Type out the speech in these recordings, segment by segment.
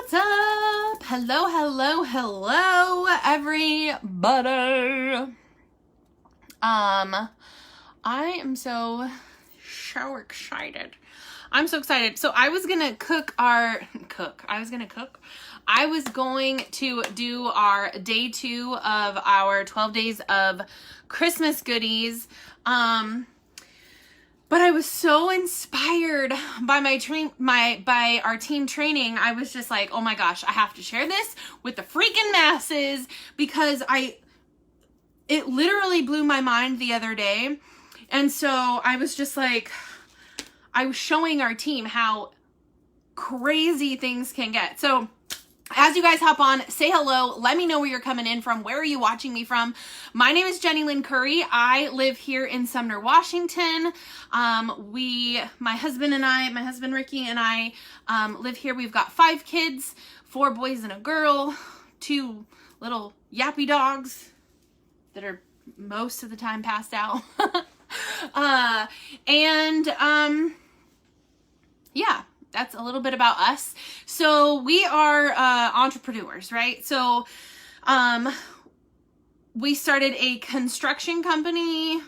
What's up? Hello, hello, hello, everybody. I am so excited. I'm so excited. So I was gonna I was going to do our day 2 of our 12 days of Christmas goodies. But I was so inspired by by our team training. I was just like, oh my gosh, I have to share this with the freaking masses because it literally blew my mind the other day. And so I was just like, I was showing our team how crazy things can get. So as you guys hop on, say hello. Let me know where you're coming in from. Where are you watching me from? My name is Jenny Lynn Curry. I live here in Sumner, Washington. My husband Ricky and I live here. We've got 5 kids, 4 boys and a girl, 2 little yappy dogs that are most of the time passed out. Yeah. That's a little bit about us. So we are entrepreneurs, right? So we started a construction company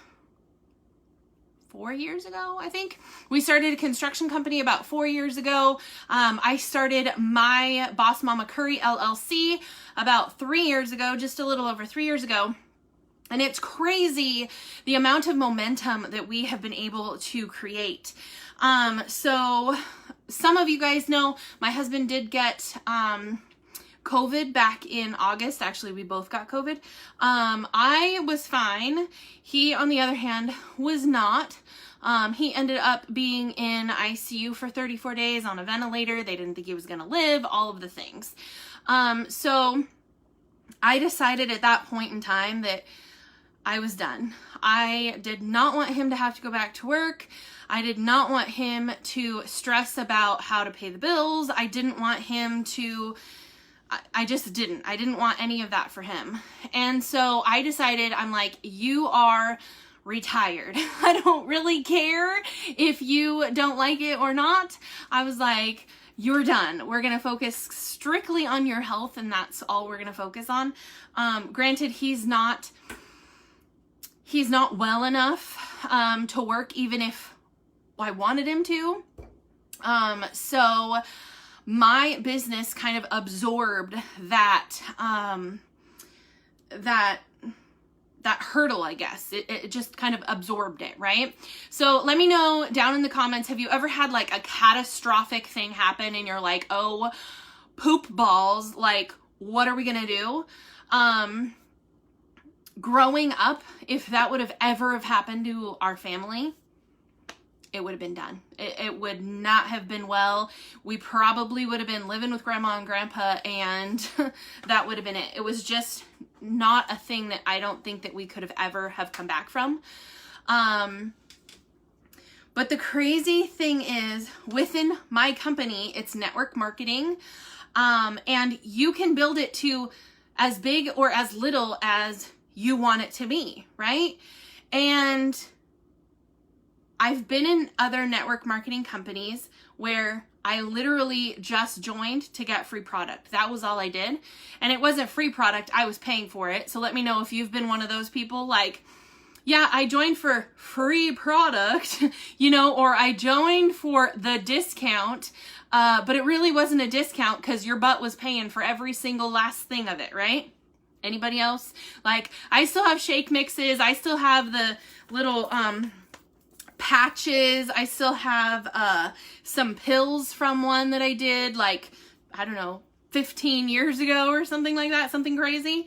4 years ago, I think. We started a construction company about 4 years ago. I started my Boss Mama Curry LLC about 3 years ago, just a little over 3 years ago. And it's crazy the amount of momentum that we have been able to create. So some of you guys know my husband did get COVID back in August. Actually, we both got COVID. I was fine. He, on the other hand, was not. He ended up being in ICU for 34 days on a ventilator. They didn't think he was going to live, all of the things. So I decided at that point in time that I was done. I did not want him to have to go back to work. I did not want him to stress about how to pay the bills. I didn't want him to, I just didn't. I didn't want any of that for him. And so I decided, I'm like, you are retired. I don't really care if you don't like it or not. I was like, you're done. We're going to focus strictly on your health, and that's all we're going to focus on. Granted, he's not well enough to work even if I wanted him to. So my business kind of absorbed that hurdle, I guess. It just kind of absorbed it, right? So let me know down in the comments, have you ever had like a catastrophic thing happen and you're like, oh, poop balls, like, what are we gonna do? Growing up, if that would have ever have happened to our family, it would have been done. It would not have been well. We probably would have been living with grandma and grandpa, and that would have been it. It was just not a thing that I don't think that we could have ever have come back from. But the crazy thing is, within my company, it's network marketing, and you can build it to as big or as little as you want it to be, right? And I've been in other network marketing companies where I literally just joined to get free product. That was all I did. And it wasn't free product, I was paying for it. So let me know if you've been one of those people like, yeah, I joined for free product, or I joined for the discount, but it really wasn't a discount because your butt was paying for every single last thing of it, right? Anybody else? Like, I still have shake mixes. I still have the little patches. I still have some pills from one that I did like, I don't know, 15 years ago or something like that, something crazy.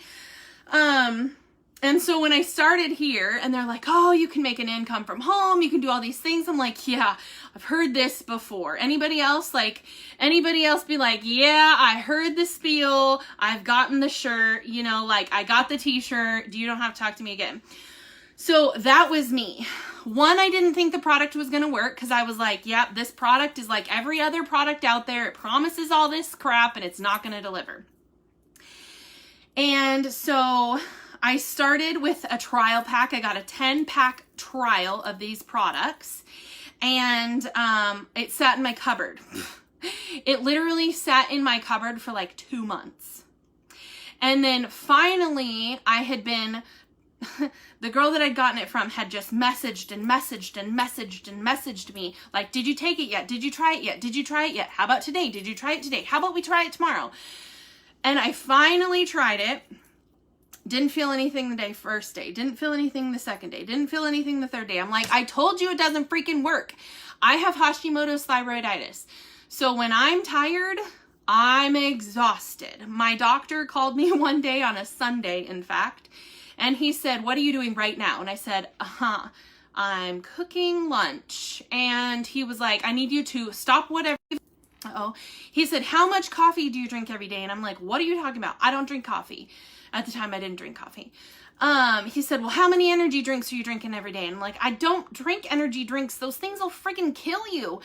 And so when I started here and they're like, oh, you can make an income from home, you can do all these things. I'm like, yeah, I've heard this before. Anybody else be like, yeah, I heard the spiel. I've gotten the shirt, I got the t-shirt. You don't have to talk to me again. So that was me. One, I didn't think the product was going to work because I was like, yep, this product is like every other product out there. It promises all this crap and it's not going to deliver. And so I started with a trial pack. I got a 10-pack trial of these products, and it sat in my cupboard It literally sat in my cupboard for like 2 months. And then finally I had been, the girl that I'd gotten it from had just messaged me. Like, did you take it yet? Did you try it yet? Did you try it yet? How about today? Did you try it today? How about we try it tomorrow? And I finally tried it. Didn't feel anything the first day. Didn't feel anything the second day. Didn't feel anything the third day. I'm like, I told you it doesn't freaking work. I have Hashimoto's thyroiditis. So when I'm tired, I'm exhausted. My doctor called me one day on a Sunday, in fact, and he said, what are you doing right now? And I said, I'm cooking lunch. And he was like, I need you to stop whatever. He said, how much coffee do you drink every day? And I'm like, what are you talking about? I don't drink coffee. At the time, I didn't drink coffee. He said, well, how many energy drinks are you drinking every day? And I'm like, I don't drink energy drinks. Those things will freaking kill you.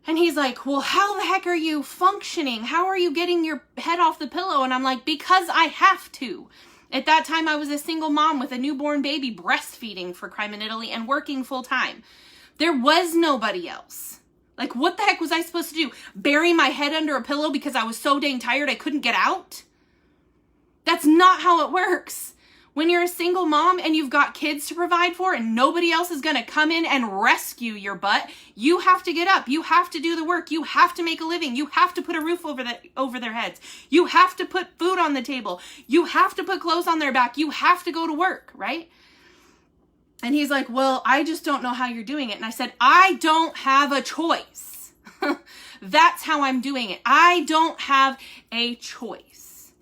And he's like, well, how the heck are you functioning? How are you getting your head off the pillow? And I'm like, because I have to. At that time, I was a single mom with a newborn baby, breastfeeding for crime in Italy and working full time. There was nobody else. Like, what the heck was I supposed to do? Bury my head under a pillow because I was so dang tired I couldn't get out? That's not how it works. When you're a single mom and you've got kids to provide for and nobody else is going to come in and rescue your butt, you have to get up. You have to do the work. You have to make a living. You have to put a roof over their heads. You have to put food on the table. You have to put clothes on their back. You have to go to work, right? And he's like, well, I just don't know how you're doing it. And I said, I don't have a choice. That's how I'm doing it. I don't have a choice.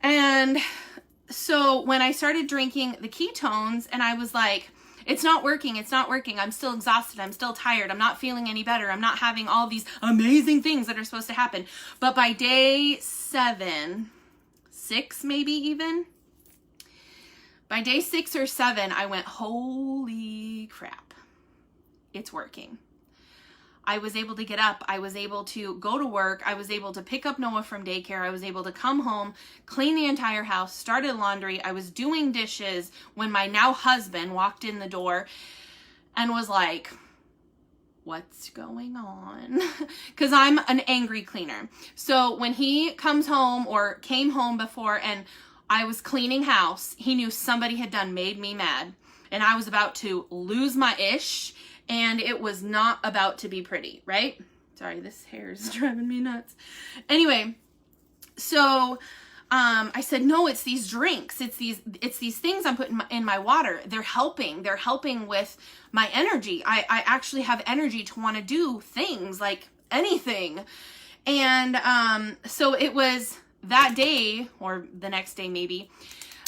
And so when I started drinking the ketones and I was like, it's not working. It's not working. I'm still exhausted. I'm still tired. I'm not feeling any better. I'm not having all these amazing things that are supposed to happen. But by day 6 maybe even, by day 6 or 7, I went, holy crap, it's working. I was able to get up. I was able to go to work. I was able to pick up Noah from daycare. I was able to come home, clean the entire house, started laundry. I was doing dishes when my now husband walked in the door and was like, what's going on? Because I'm an angry cleaner. So when he comes home or came home before and I was cleaning house, he knew somebody had made me mad and I was about to lose my ish. And it was not about to be pretty, right? Sorry, this hair is driving me nuts. Anyway, so I said, no, it's these drinks. It's these things I'm putting in my water. They're helping. They're helping with my energy. I actually have energy to want to do things like anything. And so it was that day or the next day maybe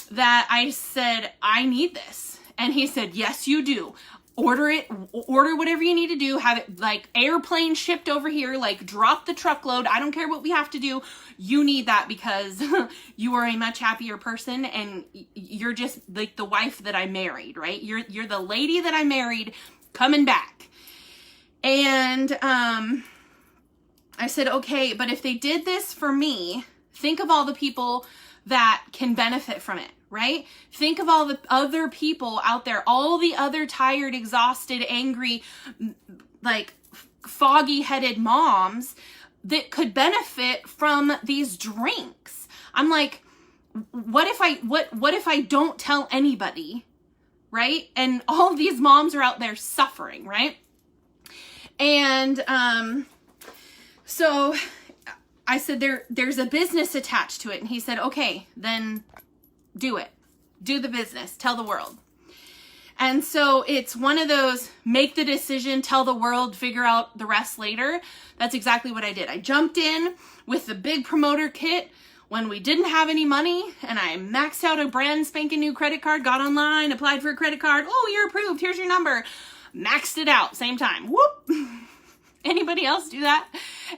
that I said, I need this. And he said, yes, you do. Order it, order whatever you need to do, have it like airplane shipped over here, like drop the truckload. I don't care what we have to do. You need that because you are a much happier person and you're just like the wife that I married, right? You're the lady that I married coming back. And I said, okay, but if they did this for me, think of all the people that can benefit from it. Right? Think of all the other people out there, all the other tired, exhausted, angry, like foggy-headed moms that could benefit from these drinks. I'm like, what if I don't tell anybody, right? And all these moms are out there suffering, right? And so I said there's a business attached to it, and he said, okay, then do it. Do the business. Tell the world. And so it's one of those make the decision, tell the world, figure out the rest later. That's exactly what I did. I jumped in with the big promoter kit when we didn't have any money and I maxed out a brand spanking new credit card, got online, applied for a credit card. Oh, you're approved. Here's your number. Maxed it out. Same time. Whoop. Anybody else do that?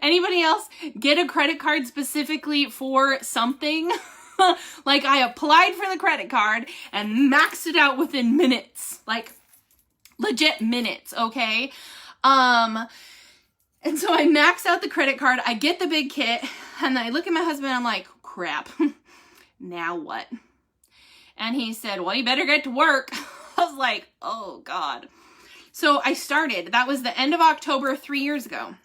Anybody else get a credit card specifically for something? Like I applied for the credit card and maxed it out within minutes, like legit minutes. Okay. And so I max out the credit card. I get the big kit and I look at my husband. I'm like, crap, now what? And he said, well, you better get to work. I was like, oh God. So I started, that was the end of October 3 years ago.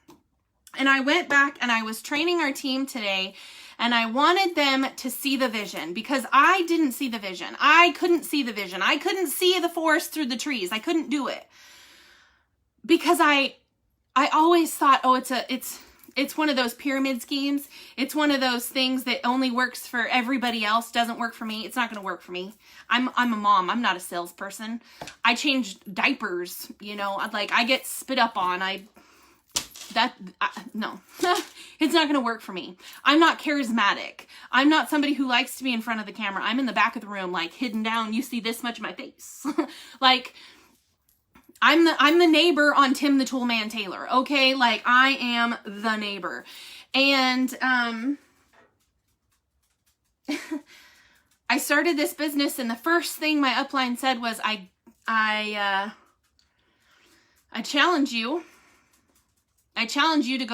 And I went back and I was training our team today, and I wanted them to see the vision because I didn't see the vision. I couldn't see the vision. I couldn't see the forest through the trees. I couldn't do it because I always thought, oh, it's one of those pyramid schemes. It's one of those things that only works for everybody else, doesn't work for me. It's not going to work for me. I'm a mom. I'm not a salesperson. I change diapers, you know, like I get spit up on. No, it's not going to work for me. I'm not charismatic. I'm not somebody who likes to be in front of the camera. I'm in the back of the room, like hidden down. You see this much of my face. Like I'm the neighbor on Tim the Toolman Taylor. Okay. Like I am the neighbor. And, I started this business, and the first thing my upline said was, I challenge you. I challenge you to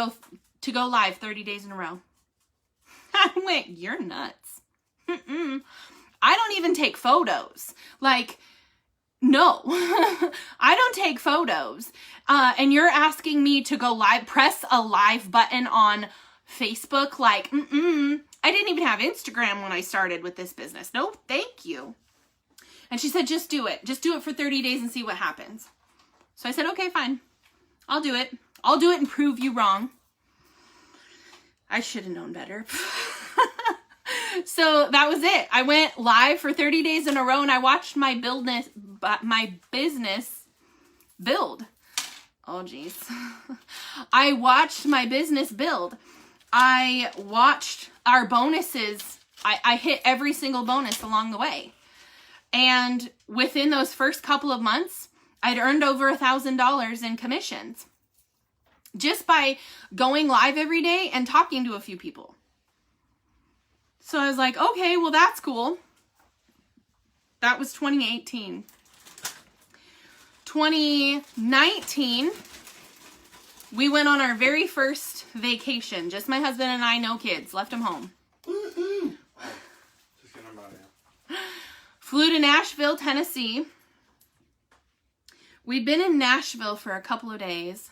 go live 30 days in a row. I went, you're nuts. I don't even take photos. Like, no, I don't take photos. And you're asking me to go live, press a live button on Facebook. Like, I didn't even have Instagram when I started with this business. No, thank you. And she said, just do it. Just do it for 30 days and see what happens. So I said, okay, fine. I'll do it. I'll do it and prove you wrong. I should have known better. So that was it. I went live for 30 days in a row, and I watched my business build. Oh, geez. I watched my business build. I watched our bonuses. I hit every single bonus along the way. And within those first couple of months, I'd earned over $1,000 in commissions just by going live every day and talking to a few people. So I was like, okay, well, that's cool. That was 2018. 2019, we went on our very first vacation. Just my husband and I, no kids. Left them home. Woohoo! Just getting about it. Flew to Nashville, Tennessee. We'd been in Nashville for a couple of days,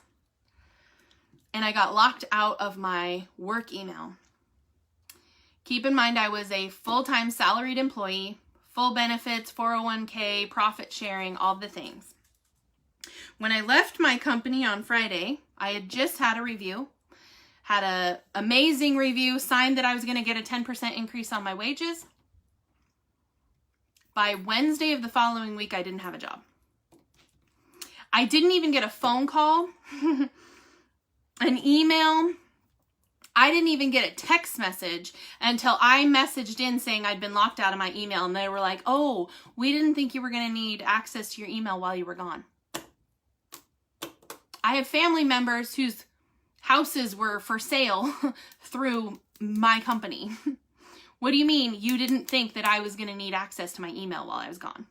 and I got locked out of my work email. Keep in mind, I was a full-time salaried employee, full benefits, 401k, profit sharing, all the things. When I left my company on Friday, I had just had a review, had an amazing review, signed that I was going to get a 10% increase on my wages. By Wednesday of the following week, I didn't have a job. I didn't even get a phone call, an email. I didn't even get a text message until I messaged in saying I'd been locked out of my email, and they were like, oh, we didn't think you were going to need access to your email while you were gone. I have family members whose houses were for sale through my company. What do you mean you didn't think that I was going to need access to my email while I was gone?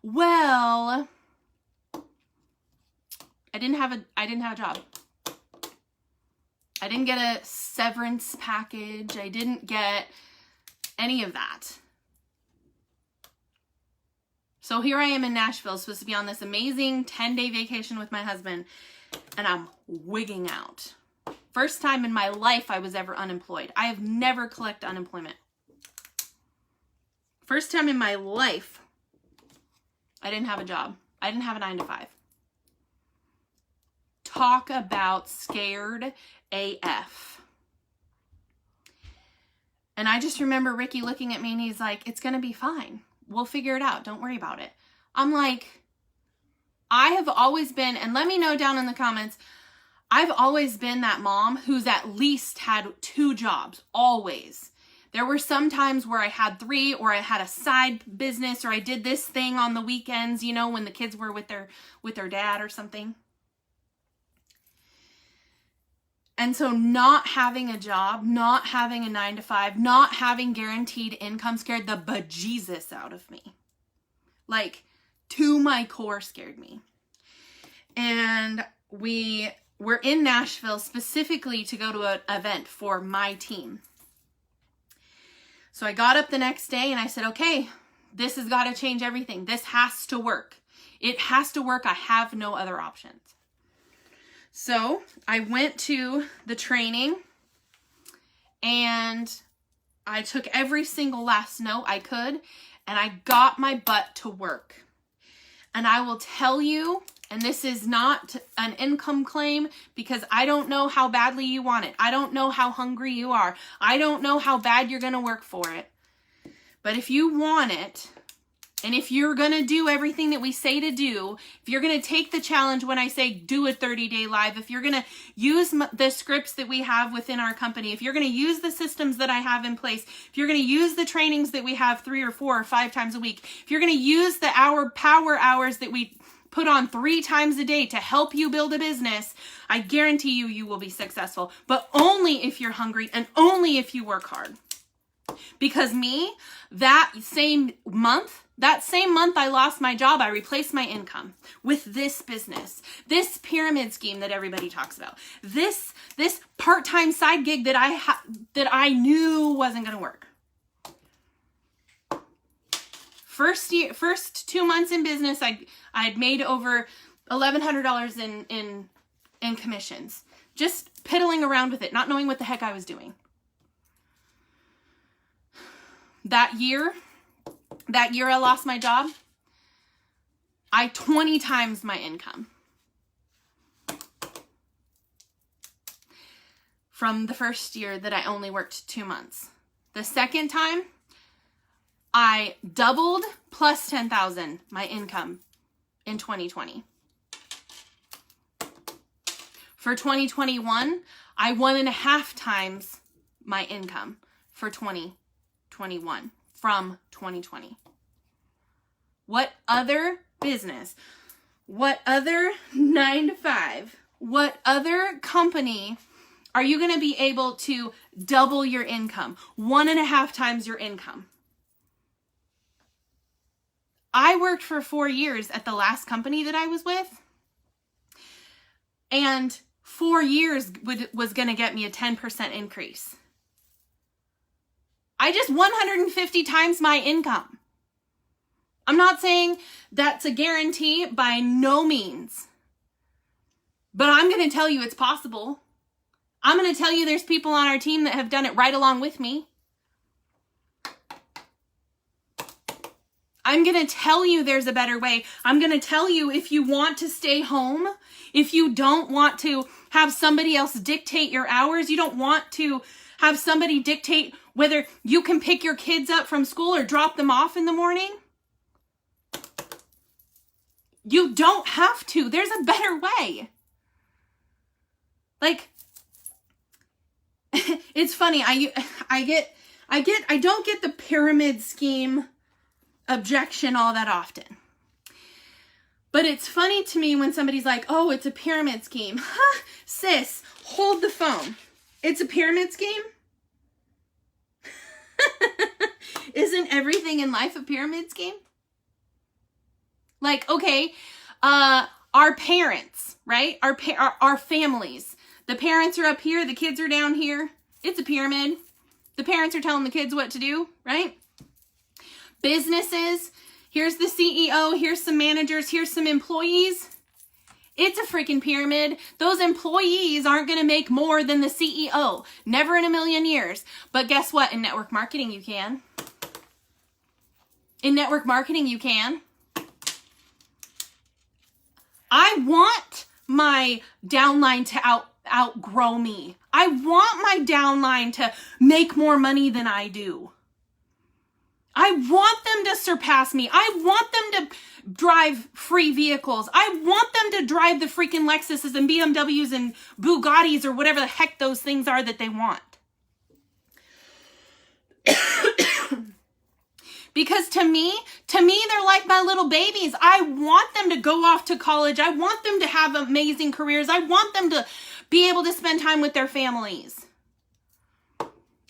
Well, I didn't have a job. I didn't get a severance package. I didn't get any of that. So here I am in Nashville, supposed to be on this amazing 10-day vacation with my husband, and I'm wigging out. First time in my life I was ever unemployed. I have never collected unemployment. First time in my life I didn't have a job. I didn't have a 9-to-5. Talk about scared AF. And I just remember Ricky looking at me and he's like, it's going to be fine. We'll figure it out. Don't worry about it. I'm like, I have always been, and let me know down in the comments, I've always been that mom who's at least had 2 jobs, always. There were some times where I had 3, or I had a side business, or I did this thing on the weekends, you know, when the kids were with their dad or something. And so not having a job, not having a 9-to-5, not having guaranteed income scared the bejesus out of me. Like, to my core scared me. And we were in Nashville specifically to go to an event for my team. So I got up the next day and I said, okay, this has got to change everything. This has to work. It has to work. I have no other options. So I went to the training and I took every single last note I could and I got my butt to work. And I will tell you, and this is not an income claim because I don't know how badly you want it. I don't know how hungry you are. I don't know how bad you're going to work for it. But if you want it, and if you're going to do everything that we say to do, if you're going to take the challenge when I say do a 30-day live, if you're going to use the scripts that we have within our company, if you're going to use the systems that I have in place, if you're going to use the trainings that we have 3 or 4 or 5 times a week, if you're going to use the power hours that we put on 3 times a day to help you build a business, I guarantee you, you will be successful. But only if you're hungry and only if you work hard. Because me, that same month I lost my job, I replaced my income with this business, this pyramid scheme that everybody talks about, this part-time side gig that I knew wasn't going to work. First 2 months in business, I had made over $1,100 in commissions, just piddling around with it, not knowing what the heck I was doing. That year I lost my job, I 20 times my income. From the first year that I only worked 2 months. The second time, I doubled plus 10,000 my income in 2020. For 2021, I 1.5 times my income for 2021 from 2020. What other business, what other 9 to 5, what other company are you going to be able to double your income, 1.5 times your income? I worked for 4 years at the last company that I was with, and 4 years was going to get me a 10% increase. I just 150 times my income. I'm not saying that's a guarantee by no means, but I'm going to tell you it's possible. I'm going to tell you there's people on our team that have done it right along with me. I'm going to tell you there's a better way. I'm going to tell you if you want to stay home, if you don't want to have somebody else dictate your hours, you don't want to have somebody dictate whether you can pick your kids up from school or drop them off in the morning. You don't have to. There's a better way. Like, it's funny. I don't get the pyramid scheme objection all that often. But it's funny to me when somebody's like, oh, it's a pyramid scheme. Sis, hold the phone. It's a pyramid scheme? Isn't everything in life a pyramid scheme? Like, okay, our parents, right? Our families. The parents are up here, the kids are down here. It's a pyramid. The parents are telling the kids what to do, right? Businesses, here's the CEO, here's some managers, here's some employees. It's a freaking pyramid. Those employees aren't going to make more than the CEO. Never in a million years. But guess what? In network marketing, you can. In network marketing, you can. I want my downline to outgrow me. I want my downline to make more money than I do. I want them to surpass me. I want them to drive free vehicles. I want them to drive the freaking Lexuses and BMWs and Bugattis or whatever the heck those things are that they want. Because to me, they're like my little babies. I want them to go off to college. I want them to have amazing careers. I want them to be able to spend time with their families.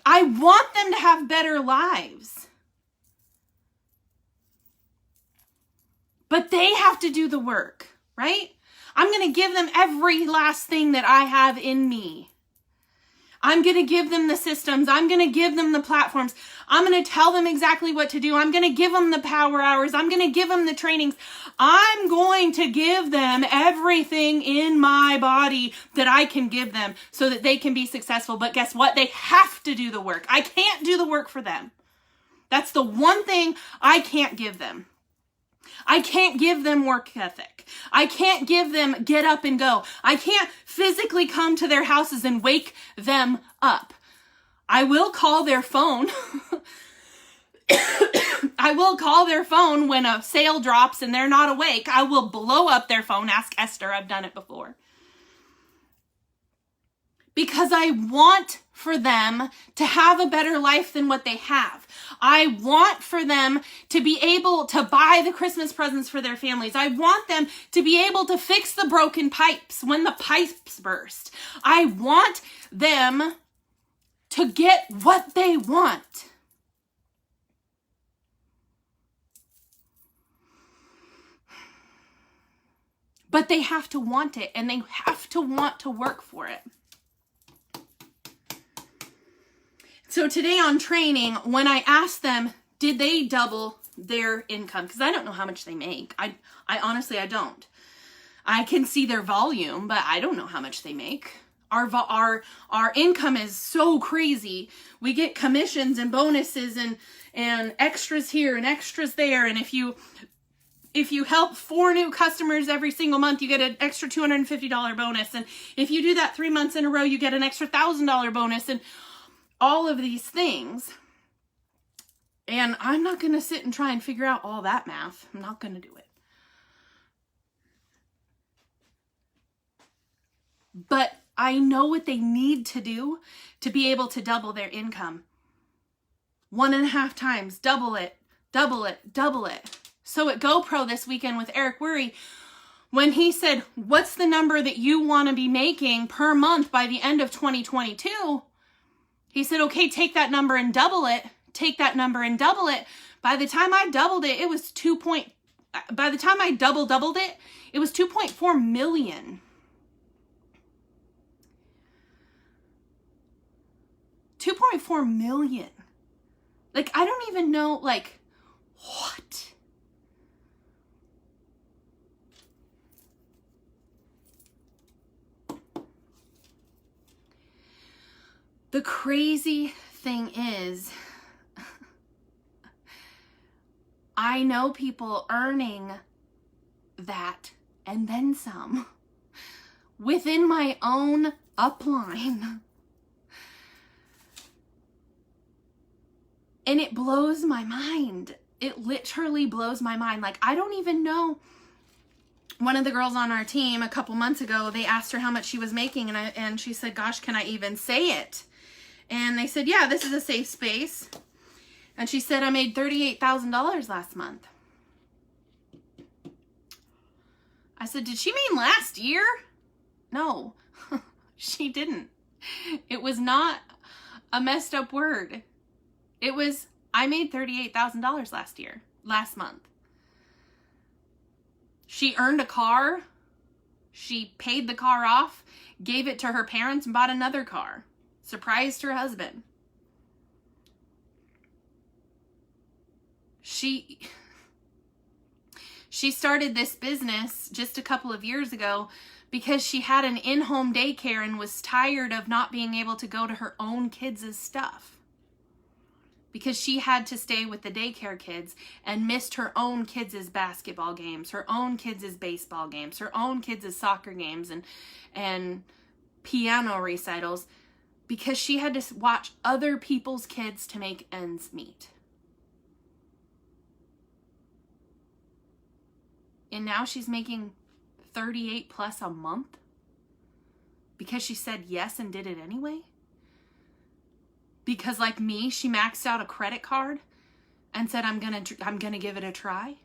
I want them to have better lives. But they have to do the work, right? I'm going to give them every last thing that I have in me. I'm going to give them the systems. I'm going to give them the platforms. I'm going to tell them exactly what to do. I'm going to give them the power hours. I'm going to give them the trainings. I'm going to give them everything in my body that I can give them so that they can be successful. But guess what? They have to do the work. I can't do the work for them. That's the one thing I can't give them. I can't give them work ethic. I can't give them get up and go. I can't physically come to their houses and wake them up. I will call their phone. I will call their phone when a sale drops and they're not awake. I will blow up their phone. Ask Esther. I've done it before. Because I want for them to have a better life than what they have. I want for them to be able to buy the Christmas presents for their families. I want them to be able to fix the broken pipes when the pipes burst. I want them to get what they want. But they have to want it, and they have to want to work for it. So today on training, when I asked them, did they double their income? Because I don't know how much they make. I honestly, I don't. I can see their volume, but I don't know how much they make. Our income is so crazy. We get commissions and bonuses and extras here and extras there. And if you help 4 new customers every single month, you get an extra $250 bonus. And if you do that 3 months in a row, you get an extra $1,000 bonus. And all of these things. And I'm not going to sit and try and figure out all that math. I'm not going to do it. But I know what they need to do to be able to double their income. 1.5 times, double it, double it, double it. So at GoPro this weekend with Eric Worre, when he said, what's the number that you want to be making per month by the end of 2022? He said, okay, take that number and double it. Take that number and double it. By the time I doubled it, it was by the time I doubled it, it was 2.4 million. 2.4 million. Like, I don't even know, like, what? The crazy thing is, I know people earning that and then some within my own upline. And it blows my mind. It literally blows my mind. Like, I don't even know. One of the girls on our team a couple months ago, they asked her how much she was making, and she said, gosh, can I even say it? And they said, yeah, this is a safe space. And she said, I made $38,000 last month. I said, did she mean last year? No, she didn't. It was not a messed up word. It was, I made $38,000 last month. She earned a car. She paid the car off, gave it to her parents, and bought another car. Surprised her husband. She started this business just a couple of years ago because she had an in-home daycare and was tired of not being able to go to her own kids' stuff. Because she had to stay with the daycare kids and missed her own kids' basketball games, her own kids' baseball games, her own kids' soccer games and piano recitals, because she had to watch other people's kids to make ends meet. And now she's making 38 plus a month because she said yes and did it anyway. Because like me, she maxed out a credit card and said, I'm gonna give it a try.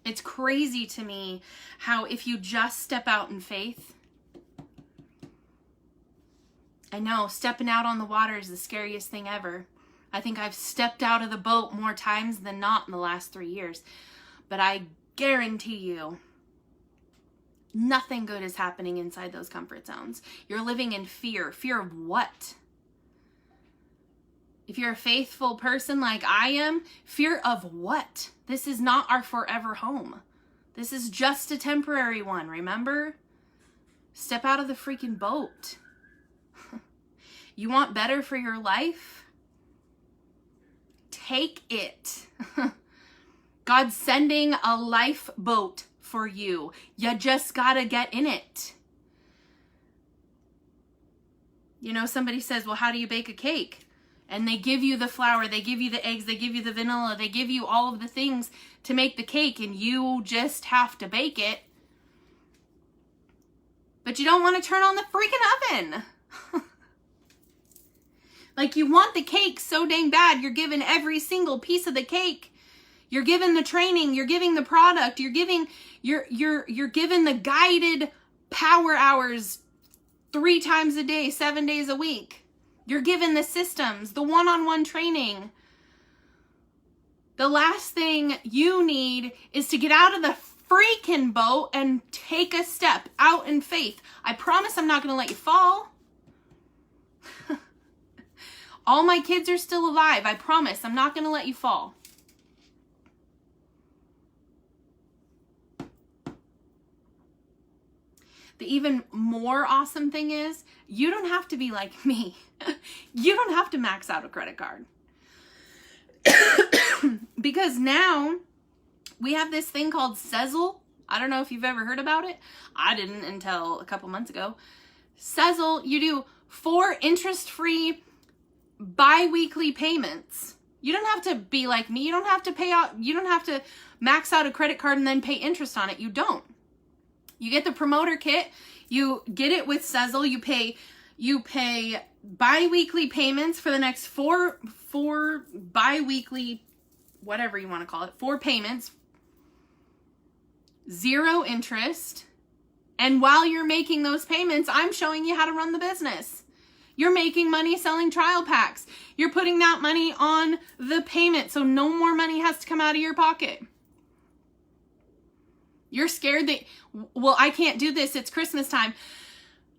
It's crazy to me how if you just step out in faith, I know stepping out on the water is the scariest thing ever. I think I've stepped out of the boat more times than not in the last 3 years. But I guarantee you, nothing good is happening inside those comfort zones. You're living in fear. Fear of what? If you're a faithful person like I am, fear of what? This is not our forever home. This is just a temporary one, remember? Step out of the freaking boat. You want better for your life? Take it. God's sending a lifeboat for you. You just gotta get in it. You know, somebody says, well, how do you bake a cake? And they give you the flour, they give you the eggs, they give you the vanilla, they give you all of the things to make the cake, and you just have to bake it. But you don't want to turn on the freaking oven. Like, you want the cake so dang bad, you're given every single piece of the cake. You're given the training, you're giving the product, you're given the guided power hours 3 times a day, 7 days a week. You're given the systems, the one-on-one training. The last thing you need is to get out of the freaking boat and take a step out in faith. I promise I'm not going to let you fall. All my kids are still alive. I promise I'm not going to let you fall. The even more awesome thing is, you don't have to be like me. You don't have to max out a credit card. Because now we have this thing called Sezzle. I don't know if you've ever heard about it. I didn't until a couple months ago. Sezzle, you do 4 interest-free bi-weekly payments. You don't have to be like me. You don't have to max out a credit card and then pay interest on it. You don't. You get the promoter kit, you get it with Sezzle, you pay bi-weekly payments for the next four bi-weekly, whatever you want to call it, 4 payments, 0 interest, and while you're making those payments, I'm showing you how to run the business. You're making money selling trial packs. You're putting that money on the payment, so no more money has to come out of your pocket. You're scared that, well, I can't do this. It's Christmas time.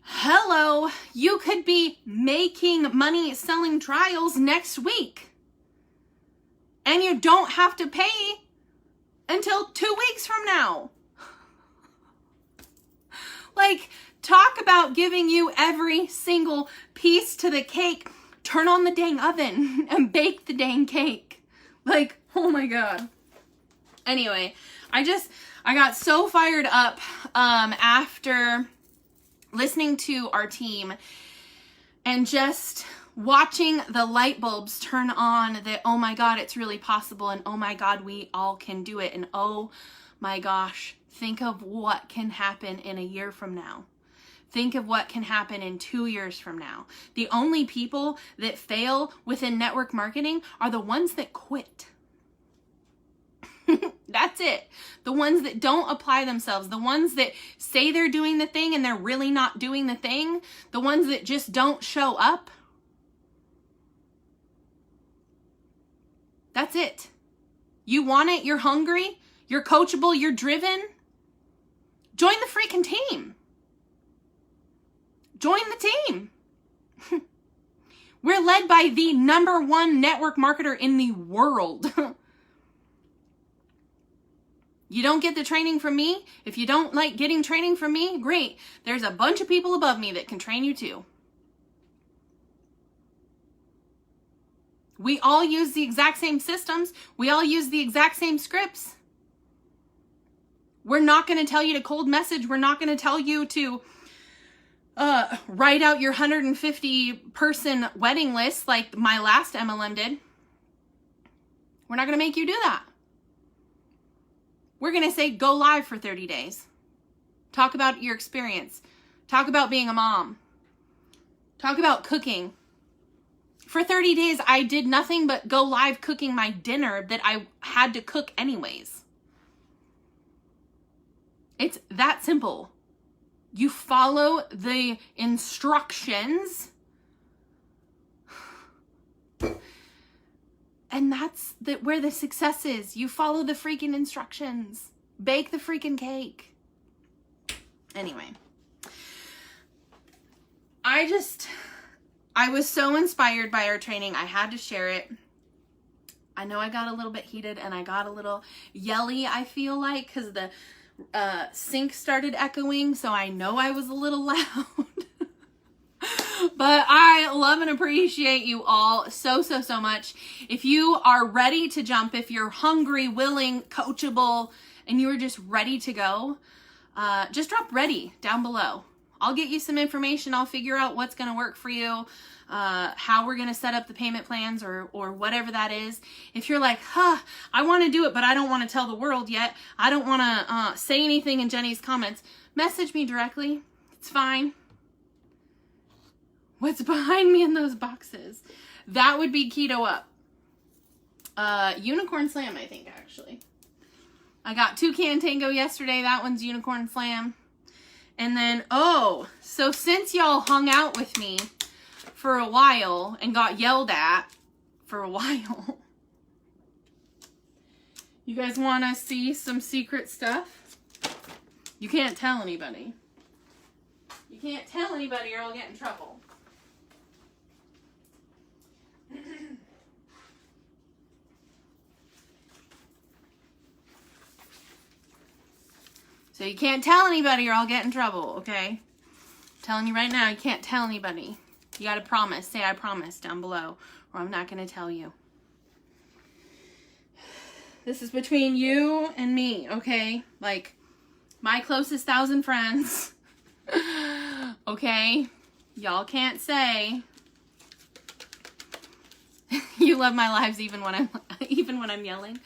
Hello, you could be making money selling trials next week. And you don't have to pay until 2 weeks from now. Like, talk about giving you every single piece to the cake. Turn on the dang oven and bake the dang cake. Like, oh my God. Anyway, I got so fired up after listening to our team and just watching the light bulbs turn on that, oh my God, it's really possible, and oh my God, we all can do it, and oh my gosh, think of what can happen in a year from now. Think of what can happen in 2 years from now. The only people that fail within network marketing are the ones that quit. That's it. The ones that don't apply themselves, the ones that say they're doing the thing and they're really not doing the thing, the ones that just don't show up. That's it. You want it, you're hungry, you're coachable, you're driven. Join the freaking team. Join the team. We're led by the #1 network marketer in the world. You don't get the training from me. If you don't like getting training from me, great. There's a bunch of people above me that can train you too. We all use the exact same systems. We all use the exact same scripts. We're not going to tell you to cold message. We're not going to tell you to write out your 150 person wedding list like my last MLM did. We're not going to make you do that. We're going to say go live for 30 days. Talk about your experience. Talk about being a mom. Talk about cooking. For 30 days, I did nothing but go live cooking my dinner that I had to cook anyways. It's that simple. You follow the instructions And that's where the success is. You follow the freaking instructions. Bake the freaking cake. Anyway. I was so inspired by our training. I had to share it. I know I got a little bit heated and I got a little yelly, I feel like, because the sink started echoing. So I know I was a little loud. But I love and appreciate you all so much. If you are ready to jump, if you're hungry, willing, coachable, and you are just ready to go, just drop ready down below. I'll get you some information. I'll figure out what's going to work for you, how we're going to set up the payment plans or whatever that is. If you're like, I want to do it, but I don't want to tell the world yet. I don't want to say anything in Jenny's comments. Message me directly. It's fine. What's behind me in those boxes? That would be Keto Up. Unicorn Slam, I think, actually. I got Toucan Tango yesterday. That one's Unicorn Slam. And then, so since y'all hung out with me for a while and got yelled at for a while, you guys want to see some secret stuff? You can't tell anybody. You can't tell anybody or I'll get in trouble. So you can't tell anybody or I'll get in trouble, okay? I'm telling you right now, you can't tell anybody. You gotta promise. Say I promise down below or I'm not gonna tell you. This is between you and me, okay? Like, my closest 1,000 friends. Okay? Y'all can't say you love my lives even when I'm yelling.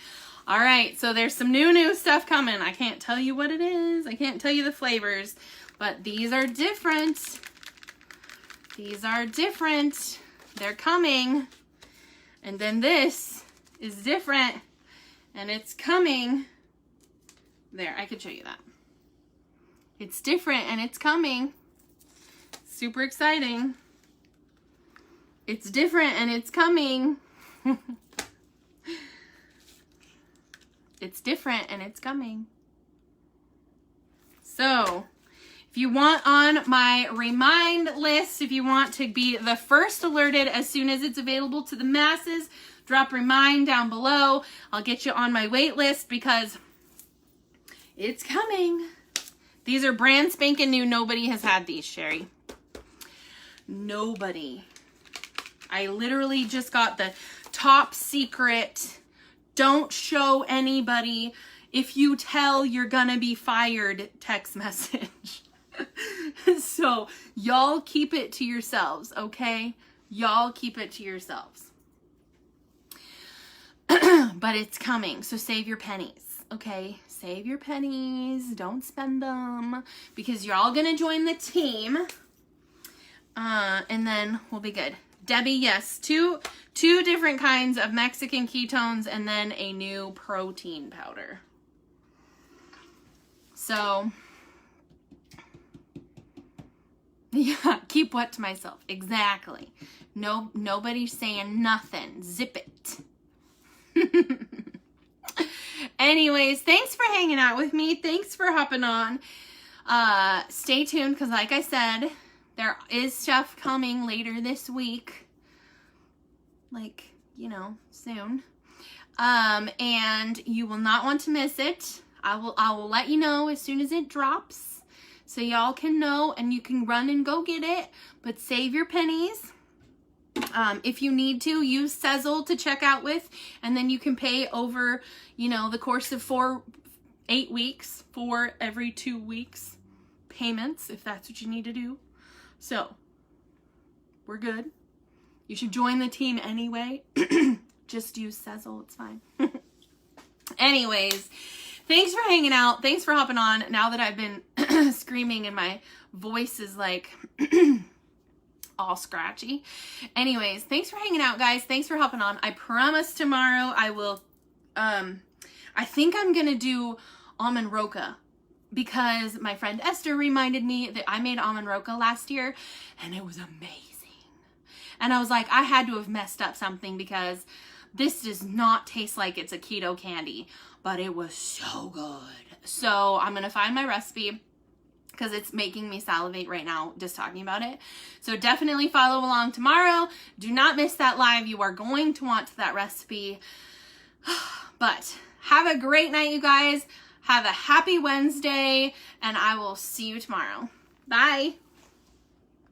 All right, so there's some new stuff coming. I can't tell you what it is. I can't tell you the flavors, but these are different. These are different. They're coming. And then this is different, and it's coming. There, I could show you that. It's different, and it's coming. Super exciting. It's different, and it's coming. It's different and it's coming. So, if you want on my remind list, if you want to be the first alerted as soon as it's available to the masses, drop remind down below. I'll get you on my wait list because it's coming. These are brand spanking new. Nobody has had these, Sherry. Nobody. I literally just got the top secret, don't show anybody, if you tell you're gonna be fired text message. So y'all keep it to yourselves, okay? Y'all keep it to yourselves. But it's coming, so save your pennies, okay? Save your pennies, don't spend them, because you're all gonna join the team, and then we'll be good. Debbie, yes, two different kinds of Mexican ketones and then a new protein powder. So, yeah, keep what to myself. Exactly. No, nobody's saying nothing. Zip it. Anyways, thanks for hanging out with me. Thanks for hopping on. Stay tuned because like I said, there is stuff coming later this week. Like, you know, soon. And you will not want to miss it. I will let you know as soon as it drops. So y'all can know and you can run and go get it. But save your pennies. If you need to, use Sezzle to check out with. And then you can pay over, you know, the course of 8 weeks for every 2 weeks payments, if that's what you need to do. So, we're good. You should join the team anyway. Just use Sezzle, it's fine. Anyways, thanks for hanging out. Thanks for hopping on. Now that I've been screaming and my voice is like all scratchy. Anyways, thanks for hanging out, guys. Thanks for hopping on. I promise tomorrow I will, I think I'm going to do almond roca. Because my friend Esther reminded me that I made almond roca last year and it was amazing. And I was like, I had to have messed up something because This does not taste like it's a keto candy, but it was so good. So I'm going to find my recipe because it's making me salivate right now just talking about it. So definitely follow along tomorrow. Do not miss that live. You are going to want that recipe. But have a great night, you guys. Have a happy Wednesday, and I will see you tomorrow. Bye.